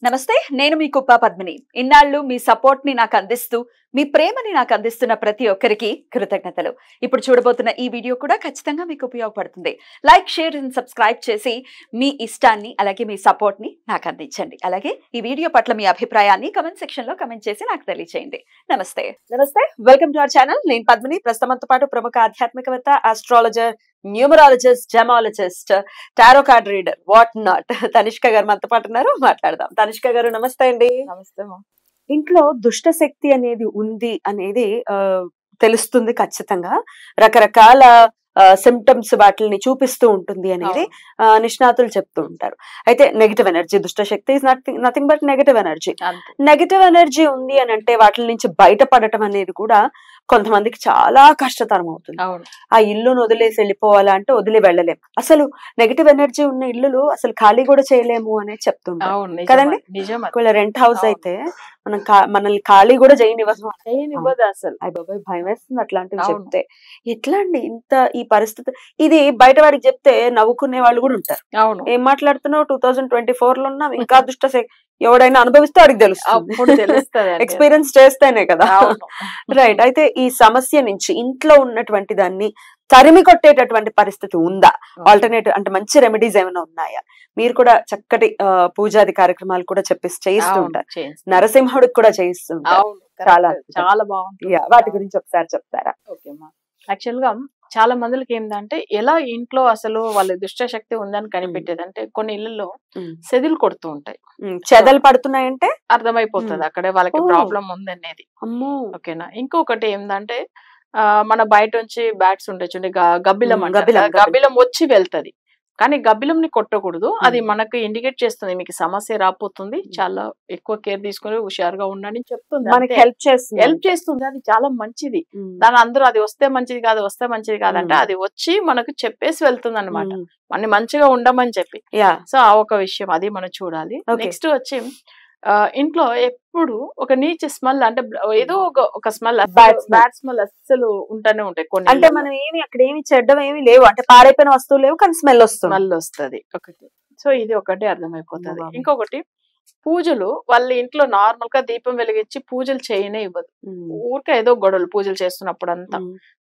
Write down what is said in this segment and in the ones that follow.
నమస్తే నేను మీ కుప్ప పద్మిని ఇన్నాళ్ళు మీ సపోర్ట్ ని నాకు అందిస్తూ మీ ప్రేమని నాకు అందిస్తున్న ప్రతి ఒక్కరికి కృతజ్ఞతలు ఇప్పుడు చూడబోతున్న ఈ వీడియో కూడా ఖచ్చితంగా మీకు ఉపయోగపడుతుంది లైక్ షేర్ అండ్ సబ్స్క్రైబ్ చేసి మీ ఇష్టాన్ని అలాగే మీ సపోర్ట్ ని నాకు అందించండి అలాగే ఈ వీడియో పట్ల మీ అభిప్రాయాన్ని కమెంట్ సెక్షన్ లో కమెంట్ చేసి నాకు తెలియజేయండి నమస్తే వెల్కమ్ టు అవర్ ఛానల్ నేను పద్మిని ప్రస్తుతంతో పాటు ప్రముఖ ఆధ్యాత్మికవేత్త astrologer numerologist gemmologist tarot card reader what not Tanishq గారు మనతో పాటు ఉన్నారు మాట్లాడదాం తనిష్క గారు నమస్తే అండి నమస్తే ఇంట్లో దుష్ట శక్తి అనేది ఉంది అనేది తెలుస్తుంది ఖచ్చితంగా రకరకాల సిమ్టమ్స్ వాటిని చూపిస్తూ ఉంటుంది అనేది నిష్ణాతులు చెప్తూ ఉంటారు అయితే నెగటివ్ ఎనర్జీ దుష్ట శక్తి is nothing but negative energy ఉంది అని అంటే వాటి నుంచి బయటపడటం అనేది కూడా కొంతమందికి చాలా కష్టతరం అవుతుంది ఆ ఇల్లును వదిలేసి వెళ్ళిపోవాలా అంటే వదిలి వెళ్ళలేము అసలు నెగటివ్ ఎనర్జీ ఉన్న ఇల్లులు అసలు ఖాళీ కూడా చేయలేము అనేది చెప్తుంటారు కదండి ఒకవేళ రెంట్ హౌస్ అయితే మనల్ని ఖాళీ కూడా చేయనివ్వదు అసలు అయ్య బాబాయ్ భయం వేస్తుంది అట్లాంటివి చెప్తే ఎట్లా అండి ఇంత ఈ పరిస్థితి ఇది బయట వాడికి చెప్తే నవ్వుకునే వాళ్ళు కూడా ఉంటారు ఏం మాట్లాడుతున్నావు 2024 లో ఉన్నాం ఇంకా దుష్ట ఎవడైనా అనుభవిస్తే వాడికి తెలుస్తుంది ఎక్స్పీరియన్స్ చేస్తేనే కదా రైట్ అయితే ఈ సమస్య నుంచి ఇంట్లో ఉన్నటువంటి దాన్ని తరిమి కొట్టేటటువంటి పరిస్థితి ఉందా ఆల్టర్నేటివ్ అంటే మంచి రెమెడీస్ ఏమైనా ఉన్నాయా మీరు కూడా చక్కటి పూజాది కార్యక్రమాలు కూడా చేయిస్తూ ఉంటారు నరసింహుడికి కూడా చేయిస్తుంటారు చాలా బాగుంటుంది వాటి గురించి ఒకసారి చెప్తారా యాక్చువల్ గా చాలా మందికి ఏంటంటే ఎలా ఇంట్లో అసలు వాళ్ళ దుష్ట శక్తి ఉందని కనిపెట్టేది అంటే కొన్ని ఇళ్లలో సెదిలు కొడుతూ ఉంటాయి చెదలు పడుతున్నాయంటే అర్థమైపోతుంది అక్కడే వాళ్ళకి ప్రాబ్లం ఉందనేది ఓకేనా ఇంకొకటి ఏంటంటే మన బయట నుంచి బ్యాట్స్ ఉండొచ్చు గబ్బిలం వచ్చి వెళ్తది కానీ గబ్బిలంని కొట్టకూడదు అది మనకు ఇండికేట్ చేస్తుంది మీకు సమస్య రాపోతుంది చాలా ఎక్కువ కేర్ తీసుకుని హుషారుగా ఉండండి చెప్తుంది మనకి హెల్ప్ చేస్తుంది అది చాలా మంచిది దాని అందరూ అది వస్తే మంచిది కాదంటే అది వచ్చి మనకు చెప్పేసి వెళ్తుంది అనమాట మన మంచిగా ఉండమని చెప్పి సో ఆ ఒక విషయం అది మనం చూడాలి నెక్స్ట్ వచ్చి ఇంట్లో ఎప్పుడు ఒక నీచ స్మెల్ అంటే ఏదో ఒక స్మెల్ బ్యాడ్ స్మెల్ అస్సలు ఉంటూనే ఉంటాయి కొన్ని అంటే మనం ఏమి అక్కడ ఏమి చెడ్డం ఏమి లేవు అంటే పాడైపోయిన వస్తువులు లేవు కానీ స్మెల్ వస్తుంది ఒకటి సో ఇది ఒకటి అర్థమైపోతుంది ఇంకొకటి పూజలు వాళ్ళ ఇంట్లో నార్మల్ గా దీపం వెలిగించి పూజలు చేయనే ఇవ్వదు ఊరికే ఏదో గొడవలు పూజలు చేస్తున్నప్పుడు అంతా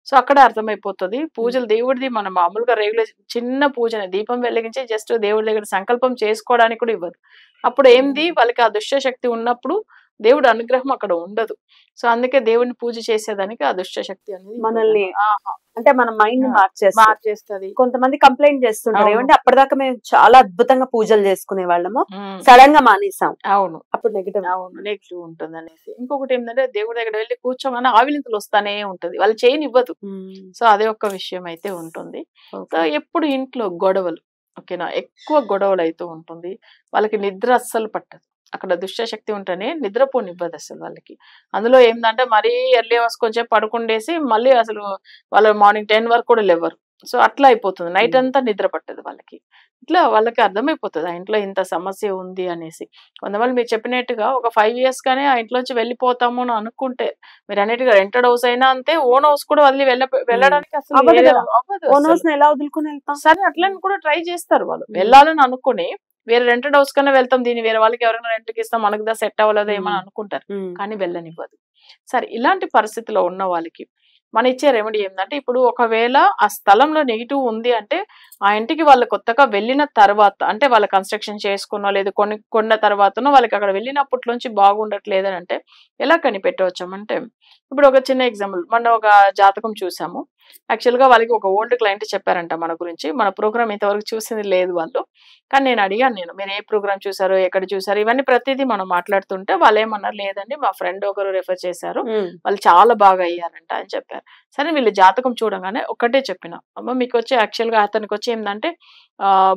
సో అక్కడ అర్థమైపోతుంది పూజలు దేవుడిది మనం మామూలుగా రెగ్యులర్ చిన్న పూజని దీపం వెలిగించి జస్ట్ దేవుడి దగ్గర సంకల్పం చేసుకోవడానికి కూడా ఇవ్వదు అప్పుడు ఏంది వాళ్ళకి ఆ దుష్ట శక్తి ఉన్నప్పుడు దేవుడు అనుగ్రహం అక్కడ ఉండదు సో అందుకే దేవుడిని పూజ చేసేదానికి ఆ దుష్ట శక్తి అనేది మనల్ని అంటే మన మైండ్ మార్చేస్తుంది కొంతమంది కంప్లైంట్ చేస్తుంటారు ఏమంటే అప్పటిదాకా మేము చాలా అద్భుతంగా పూజలు చేసుకునే వాళ్ళము సడన్ గా మానేసాం అప్పుడు నెగిటివ్ ఉంటుంది అనేసి ఇంకొకటి ఏంటంటే దేవుడి దగ్గర వెళ్ళి కూర్చోమని ఆవిలింతలు వస్తానే ఉంటుంది వాళ్ళు చేయనివ్వదు సో అదే ఒక విషయం అయితే ఉంటుంది సో ఎప్పుడు ఇంట్లో గొడవలు ఓకేనా ఎక్కువ గొడవలు అయితే ఉంటుంది వాళ్ళకి నిద్ర అస్సలు పట్టదు అక్కడ దుష్ట శక్తి ఉంటేనే నిద్రపోనివ్వదు అసలు వాళ్ళకి అందులో ఏంటంటే మరీ ఎర్లీ అవర్స్ కొంచెం పడుకుండేసి మళ్ళీ అసలు వాళ్ళు మార్నింగ్ 10 వరకు కూడా లేవరు సో అట్లా అయిపోతుంది నైట్ అంతా నిద్ర పట్టదు వాళ్ళకి ఇట్లా వాళ్ళకి అర్థమైపోతుంది ఆ ఇంట్లో ఇంత సమస్య ఉంది అనేసి కొంతమంది మీరు చెప్పినట్టుగా ఒక 5 years గానే ఆ ఇంట్లోంచి వెళ్ళిపోతాము అని అనుకుంటే మీరు అన్నిటిగా రెంటెడ్ హౌస్ అయినా అంతే ఓన్ హౌస్ కూడా వదిలి వెళ్ళడానికి అసలు సరే అట్లని కూడా ట్రై చేస్తారు వాళ్ళు వెళ్ళాలని అనుకుని వేరే రెంటెడ్ హౌస్ కన్నా వెళ్తాం దీన్ని వేరే వాళ్ళకి ఎవరైనా రెంట్కి ఇస్తాం మనకు దా సెట్ అవ్వలేదో ఏమని అనుకుంటారు కానీ వెళ్ళనివ్వదు సరే ఇలాంటి పరిస్థితిలో ఉన్న వాళ్ళకి మన ఇచ్చే రెమెడీ ఏంటంటే ఇప్పుడు ఒకవేళ ఆ స్థలంలో నెగిటివ్ ఉంది అంటే ఆ ఇంటికి వాళ్ళు కొత్తగా వెళ్ళిన తర్వాత అంటే వాళ్ళ కన్స్ట్రక్షన్ చేసుకున్నా లేదు కొన్న తర్వాతనో వాళ్ళకి అక్కడ వెళ్ళినప్పట్లోంచి బాగుండట్లేదని అంటే ఎలా కనిపెట్టవచ్చామంటే ఇప్పుడు ఒక చిన్న ఎగ్జాంపుల్ మనం ఒక జాతకం చూసాము యాక్చువల్ గా వాళ్ళకి ఒక ఓల్డ్ క్లయింట్ చెప్పారంట మన గురించి మన ప్రోగ్రామ్ ఇంతవరకు చూసింది లేదు వాళ్ళు కానీ నేను అడిగాను మీరు ఏ ప్రోగ్రామ్ చూసారో ఎక్కడ చూసారు ఇవన్నీ ప్రతిదీ మనం మాట్లాడుతుంటే వాళ్ళు ఏమన్నారు లేదండి మా ఫ్రెండ్ ఒకరు రెఫర్ చేశారు వాళ్ళు చాలా బాగా అయ్యారంట అని చెప్పారు సరే వీళ్ళు జాతకం చూడగానే ఒకటే చెప్పిన అమ్మ మీకు వచ్చి యాక్చువల్ గా అతనికి వచ్చి ఏంటంటే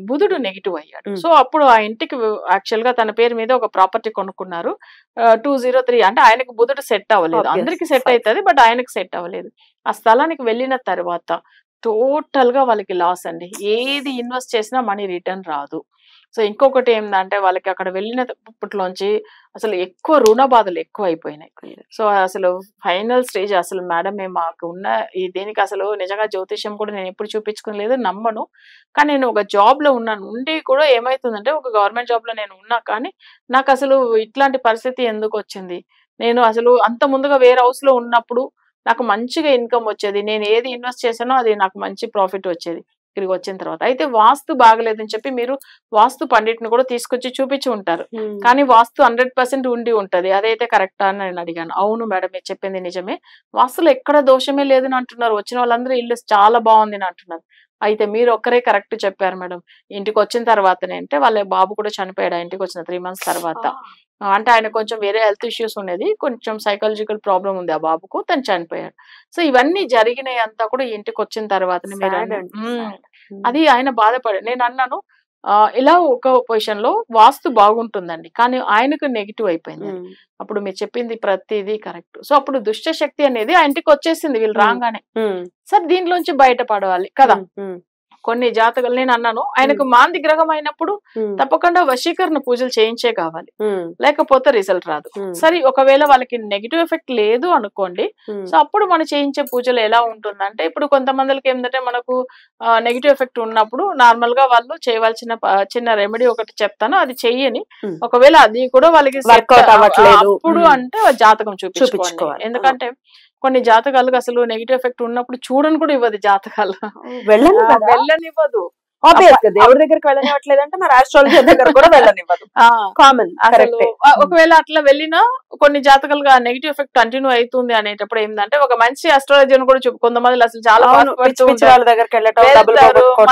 బుధుడు నెగిటివ్ అయ్యాడు సో అప్పుడు ఆ ఇంటికి యాక్చువల్ గా తన పేరు మీద ఒక ప్రాపర్టీ కొనుక్కున్నారు 203 అంటే ఆయనకు బుధుడు సెట్ అవ్వలేదు అందరికి సెట్ అవుతుంది బట్ ఆయనకు సెట్ అవ్వలేదు ఆ స్థలానికి వెళ్ళిన తర్వాత టోటల్ గా వాళ్ళకి లాస్ అండి. ఏది ఇన్వెస్ట్ చేసినా మనీ రిటర్న్ రాదు. సో ఇంకొకటి ఏందంటే వాళ్ళకి అక్కడ వెళ్ళినప్పట్లోంచి అసలు ఎక్కువ రుణ బాధలు ఎక్కువ అయిపోయినాయి. సో అసలు ఫైనల్ స్టేజ్ అసలు మేడం మేము మాకు ఉన్న ఈ దీనికి అసలు నిజంగా జ్యోతిష్యం కూడా నేను ఎప్పుడు చూపించుకోలేదు, నమ్మను. కానీ నేను ఒక జాబ్ లో ఉన్నాను, ఉండి కూడా ఏమైతుందంటే ఒక గవర్నమెంట్ జాబ్ లో నేను ఉన్నా కానీ నాకు అసలు ఇట్లాంటి పరిస్థితి ఎందుకు వచ్చింది? నేను అసలు అంత ముందుగా వేరే హౌస్ లో ఉన్నప్పుడు నాకు మంచిగా ఇన్కమ్ వచ్చేది, నేను ఏది ఇన్వెస్ట్ చేశానో అది నాకు మంచి ప్రాఫిట్ వచ్చేది. ఇక్కడికి వచ్చిన తర్వాత అయితే వాస్తు బాగలేదని చెప్పి మీరు వాస్తు పండిట్ని కూడా తీసుకొచ్చి చూపించి ఉంటారు, కానీ వాస్తు 100% ఉండి ఉంటది, అదైతే కరెక్టా అని నేను అడిగాను. అవును మేడం మీరు చెప్పింది నిజమే, వాస్తులో ఎక్కడ దోషమే లేదని అంటున్నారు, వచ్చిన వాళ్ళందరూ ఇల్లు చాలా బాగుంది అని అంటున్నారు. అయితే మీరు ఒక్కరే కరెక్ట్ చెప్పారు మేడం. ఇంటికి వచ్చిన తర్వాతనే అంటే వాళ్ళ బాబు కూడా చనిపోయాడు ఇంటికి వచ్చిన 3 months తర్వాత. అంటే ఆయన కొంచెం వేరే హెల్త్ ఇష్యూస్ ఉండేది, కొంచెం సైకాలజికల్ ప్రాబ్లం ఉంది ఆ బాబుకు, తను చనిపోయాడు. సో ఇవన్నీ జరిగినాయి అంతా కూడా ఇంటికి వచ్చిన తర్వాతనే మీరు అది ఆయన బాధపడాడు. నేను అన్నాను ఇలా ఒక పొజిషన్ లో వాస్తు బాగుంటుందండి, కానీ ఆయనకు నెగిటివ్ అయిపోయింది. అప్పుడు మీరు చెప్పింది ప్రతిదీ కరెక్ట్. సో అప్పుడు దుష్ట శక్తి అనేది ఆ ఇంటికి వచ్చేసింది వీళ్ళు రాగానే. సార్ దీంట్లోంచి బయటపడవాలి కదా. కొన్ని జాతకాలు నేను అన్నాను ఆయనకు మాంది గ్రహం అయినప్పుడు తప్పకుండా వశీకరణ పూజలు చేయించే కావాలి, లేకపోతే రిజల్ట్ రాదు. సరే ఒకవేళ వాళ్ళకి నెగిటివ్ ఎఫెక్ట్ లేదు అనుకోండి, సో అప్పుడు మనం చేయించే పూజలు ఎలా ఉంటుందంటే ఇప్పుడు కొంతమందికి ఏంటంటే మనకు నెగిటివ్ ఎఫెక్ట్ ఉన్నప్పుడు నార్మల్ గా వాళ్ళు చేయవలసిన చిన్న రెమెడీ ఒకటి చెప్తాను, అది చెయ్యని ఒకవేళ అది కూడా వాళ్ళకి అప్పుడు అంటే జాతకం చూపించుకోవాలి. ఎందుకంటే కొన్ని జాతకాలకు అసలు నెగిటివ్ ఎఫెక్ట్ ఉన్నప్పుడు చూడని కూడా ఇవ్వదు, జాతకాలు వెళ్ళనివ్వదు. దేవుడి దగ్గరికి వెళ్ళనివ్వట్లేదంటే మరి ఆస్ట్రాలజీ దగ్గర కూడా వెళ్ళనివ్వదు. కామన్. ఒకవేళ అట్లా వెళ్ళినా కొన్ని జాతకాలుగా నెగిటివ్ ఎఫెక్ట్ కంటిన్యూ అవుతుంది అనేటప్పుడు ఏంటంటే ఒక మంచి ఆస్ట్రాలజీని కూడా కొంతమంది అసలు చాలా దగ్గరికి వెళ్ళటం,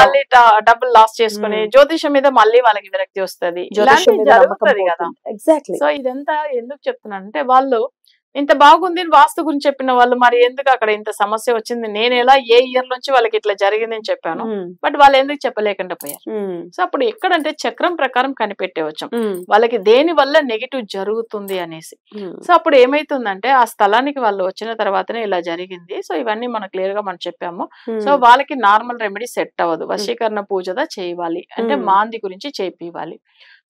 మళ్ళీ డబ్బులు లాస్ చేసుకుని జ్యోతిషం మీద మళ్ళీ వాళ్ళకి విరక్తి వస్తుంది, జరుగుతుంది కదా. సో ఇదంతా ఎందుకు చెప్తున్నాను అంటే వాళ్ళు ఇంత బాగుంది వాస్తు గురించి చెప్పిన వాళ్ళు మరి ఎందుకు అక్కడ ఇంత సమస్య వచ్చింది, నేను ఎలా ఏ ఇయర్ నుంచి వాళ్ళకి ఇట్లా జరిగిందని చెప్పాను, బట్ వాళ్ళు ఎందుకు చెప్పలేకుండా పోయారు. సో అప్పుడు ఎక్కడంటే చక్రం ప్రకారం కనిపెట్టేవచ్చు వాళ్ళకి దేని వల్ల నెగిటివ్ జరుగుతుంది అనేసి. సో అప్పుడు ఏమైతుందంటే ఆ స్థలానికి వాళ్ళు వచ్చిన తర్వాతనే ఇలా జరిగింది, సో ఇవన్నీ మనం క్లియర్ గా మనం చెప్పాము. సో వాళ్ళకి నార్మల్ రెమెడీ సెట్ అవ్వదు, వశీకరణ పూజదా చేయాలి అంటే మాంది గురించి చేపివ్వాలి.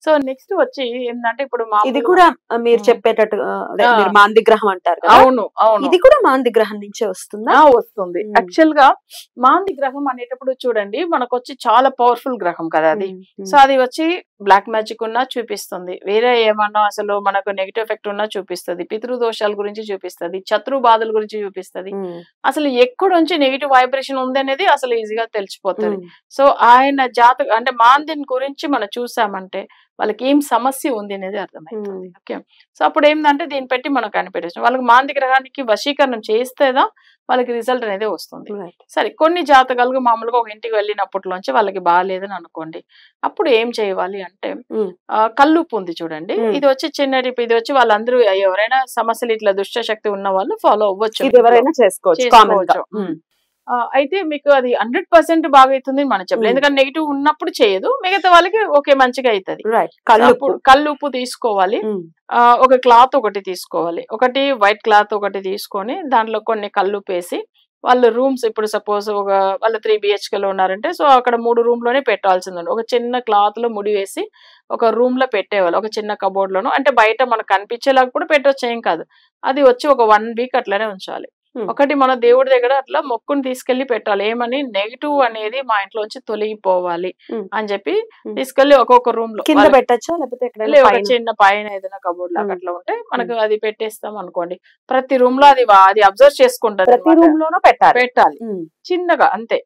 సో నెక్స్ట్ వచ్చి ఏంటంటే ఇప్పుడు ఇది కూడా మీరు చెప్పేటట్టు మాంది గ్రహం అంటారు. అవును అవును, ఇది కూడా మాంది గ్రహం నుంచే వస్తుందా? వస్తుంది. యాక్చువల్ గా మాంది గ్రహం అనేటప్పుడు చూడండి మనకు వచ్చి చాలా పవర్ఫుల్ గ్రహం కదా అది. సో అది వచ్చి బ్లాక్ మ్యాజిక్ ఉన్నా చూపిస్తుంది, వేరే ఏమన్నా అసలు మనకు నెగిటివ్ ఎఫెక్ట్ ఉన్నా చూపిస్తుంది, పితృదోషాల గురించి చూపిస్తుంది, శత్రు బాధల గురించి చూపిస్తుంది, అసలు ఎక్కడ నుంచి నెగిటివ్ వైబ్రేషన్ ఉంది అనేది అసలు ఈజీగా తెలిసిపోతుంది. సో ఆయన జాతక అంటే మాందిని గురించి మనం చూసామంటే వాళ్ళకి ఏం సమస్య ఉంది అనేది అర్థమైంది. ఓకే, సో అప్పుడు ఏంటంటే దీన్ని పెట్టి మనం కనిపెట్టేసాం వాళ్ళకి మాంది గ్రహానికి వశీకరణం చేస్తేదా వాళ్ళకి రిజల్ట్ అనేది వస్తుంది. సరే కొన్ని జాతకాలకు మామూలుగా ఒక ఇంటికి వెళ్ళినప్పట్లోంచి వాళ్ళకి బాగాలేదని అనుకోండి, అప్పుడు ఏం చేయాలి అంటే కల్లుప్పు ఉంది చూడండి, ఇది వచ్చి చిన్న ఇది వచ్చి వాళ్ళందరూ ఎవరైనా సమస్యలు ఇట్లా దుష్ట శక్తి ఉన్న వాళ్ళు ఫాలో అవ్వచ్చు, ఎవరైనా చేసుకోవచ్చు. అయితే మీకు అది 100% బాగా అవుతుంది మనం చెప్పలేదు, ఎందుకంటే నెగిటివ్ ఉన్నప్పుడు చేయదు, మిగతా వాళ్ళకి ఓకే మంచిగా అవుతుంది. కళ్ళు ఉప్పు తీసుకోవాలి, ఒక క్లాత్ ఒకటి తీసుకోవాలి, ఒకటి వైట్ క్లాత్ ఒకటి తీసుకొని దాంట్లో కొన్ని కళ్ళు వేసి వాళ్ళు రూమ్స్ ఇప్పుడు సపోజ్ ఒక వాళ్ళు 3 BHK లో ఉన్నారంటే సో అక్కడ 3 రూమ్ లోనే పెట్టాల్సిందండి. ఒక చిన్న క్లాత్ లో ముడి వేసి ఒక రూమ్ లో పెట్టేవాళ్ళు, ఒక చిన్న కబోర్డ్ లోను, అంటే బయట మనకు కనిపించేలాగా కూడా పెట్టవచ్చు ఏం కాదు. అది వచ్చి ఒక 1 week అట్లనే ఉంచాలి. ఒకటి మన దేవుడి దగ్గర అట్లా మొక్కుని తీసుకెళ్లి పెట్టాలి, ఏమని నెగిటివ్ అనేది మా ఇంట్లోంచి తొలగిపోవాలి అని చెప్పి తీసుకెళ్లి ఒక్కొక్క రూమ్ లో కింద పెట్టచ్చా లేకపోతే ఒక చిన్న పైన ఏదైనా కబోర్డ్ లాగా అట్లా ఉంటే మనకు అది పెట్టేస్తాం అనుకోండి, ప్రతి రూమ్ లో అది అబ్జర్వ్ చేసుకుంటది, ప్రతి రూమ్ లోనూ పెట్టాలి చిన్నగా అంతే.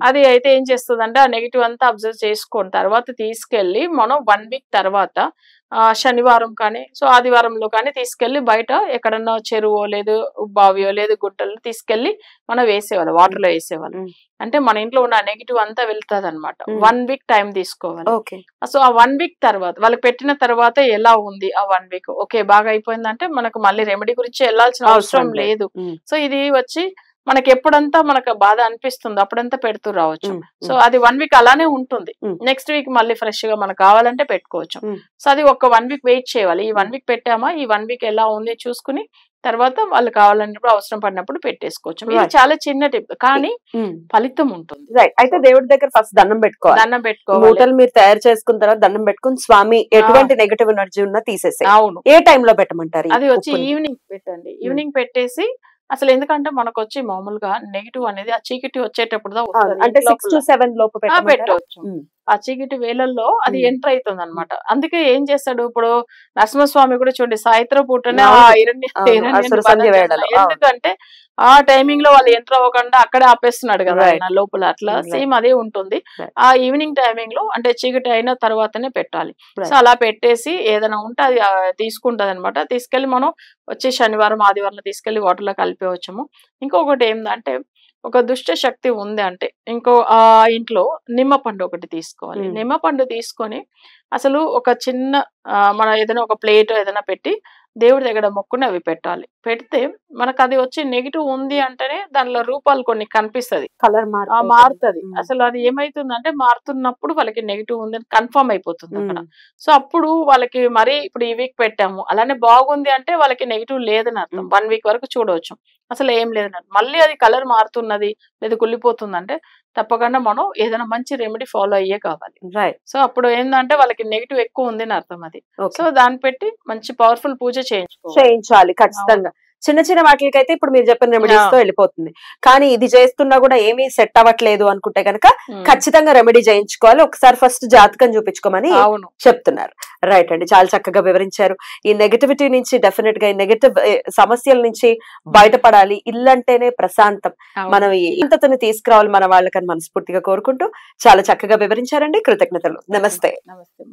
అది అయితే ఏం చేస్తుంది అంటే ఆ నెగిటివ్ అంతా అబ్జర్వ్ చేసుకున్న తర్వాత తీసుకెళ్లి మనం 1 week తర్వాత శనివారం కానీ సో ఆదివారంలో కానీ తీసుకెళ్లి బయట ఎక్కడన్నా చెరువో లేదు బావియో లేదు గుట్టలో తీసుకెళ్లి మనం వేసేవాళ్ళు, వాటర్ లో వేసేవాళ్ళు. అంటే మన ఇంట్లో ఉన్న నెగిటివ్ అంతా వెళ్తుంది అనమాట. 1 week టైం తీసుకోవాలి. సో ఆ 1 week తర్వాత వాళ్ళకి పెట్టిన తర్వాత ఎలా ఉంది ఆ 1 week ఓకే బాగా అయిపోయిందంటే మనకు మళ్ళీ రెమెడీ గురించి వెళ్ళాల్సిన అవసరం లేదు. సో ఇది వచ్చి మనకి ఎప్పుడంతా మనకు బాధ అనిపిస్తుంది అప్పుడంతా పెడుతూ రావచ్చు. సో అది 1 week అలానే ఉంటుంది, నెక్స్ట్ వీక్ మళ్ళీ ఫ్రెష్ గా మనకు కావాలంటే పెట్టుకోవచ్చు. సో అది ఒక 1 week వెయిట్ చేయాలి, ఈ 1 week పెట్టామా ఈ 1 week ఎలా ఉంది చూసుకుని తర్వాత వాళ్ళు కావాలన్నప్పుడు అవసరం పడినప్పుడు పెట్టేసుకోవచ్చు. ఇది Right. చాలా చిన్న టిప్, కానీ ఫలితం ఉంటుంది. రైట్. అయితే దేవుడి దగ్గర ఫస్ట్ దండం పెట్టుకోవాలి. దండం పెట్టుకోవాలి. మూటలు మీరు తయారు చేసుకున్న తర్వాత దండం పెట్టుకుని స్వామి ఎటువంటి నెగటివ్ ఎనర్జీ ఉన్నా తీసేసే. అవును, ఏ టైం లో పెట్టమంటారు ఈ అది వచ్చి ఉప్పుని? ఈవినింగ్ పెట్టండి. ఈవినింగ్ పెట్టేసి అసలు ఎందుకంటే మనకు వచ్చి మామూలుగా నెగిటివ్ అనేది ఆ చీకటి వచ్చేటప్పుడు అంటే 6 to 7 లోపు పెట్టమంటారా? పెట్టవచ్చు. ఆ చీకటి వేళల్లో అది ఎంటర్ అవుతుంది అనమాట. అందుకే ఏం చేస్తాడు ఇప్పుడు నరసింహస్వామి కూడా చూడండి, సాయంత్రం పూటనే ఆ అసుర సంధ్య వేళలో. ఎందుకంటే ఆ టైమింగ్ లో వాళ్ళు ఎంటర్ అవ్వకుండా అక్కడే ఆపేస్తున్నాడు కదా ఆయన లోపల. అట్లా సేమ్ అదే ఉంటుంది. ఆ ఈవినింగ్ టైమింగ్ లో అంటే చీకటి అయిన తర్వాతనే పెట్టాలి. సో అలా పెట్టేసి ఏదైనా ఉంటే అది తీసుకుంటది అనమాట. తీసుకెళ్లి మనం వచ్చే శనివారం ఆదివారం తీసుకెళ్లి వాటర్ లో కలిపేవచ్చాము. ఇంకొకటి ఏంటంటే ఒక దుష్ట శక్తి ఉంది అంటే ఇంకో ఆ ఇంట్లో నిమ్మ పండు ఒకటి తీసుకోవాలి. నిమ్మ పండు తీసుకొని అసలు ఒక చిన్న మన ఏదైనా ఒక ప్లేట్ ఏదైనా పెట్టి దేవుడి దగ్గర మొక్కుని అవి పెట్టాలి. పెడితే మనకు అది వచ్చి నెగిటివ్ ఉంది అంటేనే దానిలో రూపాలు కొన్ని కనిపిస్తది, కలర్ మారుతుంది. అసలు అది ఏమైతుందంటే మారుతున్నప్పుడు వాళ్ళకి నెగిటివ్ ఉందని కన్ఫర్మ్ అయిపోతుంది అక్కడ. సో అప్పుడు వాళ్ళకి మరి ఇప్పుడు ఈ వీక్ పెట్టాము అలానే బాగుంది అంటే వాళ్ళకి నెగిటివ్ లేదని అర్థం. 1 వీక్ వరకు చూడవచ్చు అసలు ఏం లేదని. మళ్ళీ అది కలర్ మారుతున్నది లేదా కుళ్ళిపోతుంది అంటే తప్పకుండా మనం ఏదైనా మంచి రెమెడీ ఫాలో అయ్యే కావాలి. సో అప్పుడు ఏంటంటే వాళ్ళకి నెగిటివ్ ఎక్కువ ఉంది అని అర్థం అది. సో దాన్ని పెట్టి మంచి పవర్ఫుల్ పూజ చేయించాలి ఖచ్చితంగా. చిన్న చిన్న వాటికైతే ఇప్పుడు మీరు చెప్పిన రెమెడీస్ తో వెళ్ళిపోతుంది. కానీ ఇది చేస్తున్నా కూడా ఏమీ సెట్ అవ్వట్లేదు అనుకుంటే కనుక ఖచ్చితంగా రెమెడీ చేయించుకోవాలి. ఒకసారి ఫస్ట్ జాతకం చూపించుకోమని చెప్తున్నారు. రైట్ అండి, చాలా చక్కగా వివరించారు. ఈ నెగటివిటీ నుంచి డెఫినెట్ గా ఈ నెగటివ్ సమస్యల నుంచి బయటపడాలి. ఇల్లంటేనే ప్రశాంతం, మనం ఈ ఇంతని తీసుకురావాలి మన వాళ్ళకని మనస్ఫూర్తిగా కోరుకుంటూ చాలా చక్కగా వివరించారండి. కృతజ్ఞతలు. నమస్తే. నమస్తే.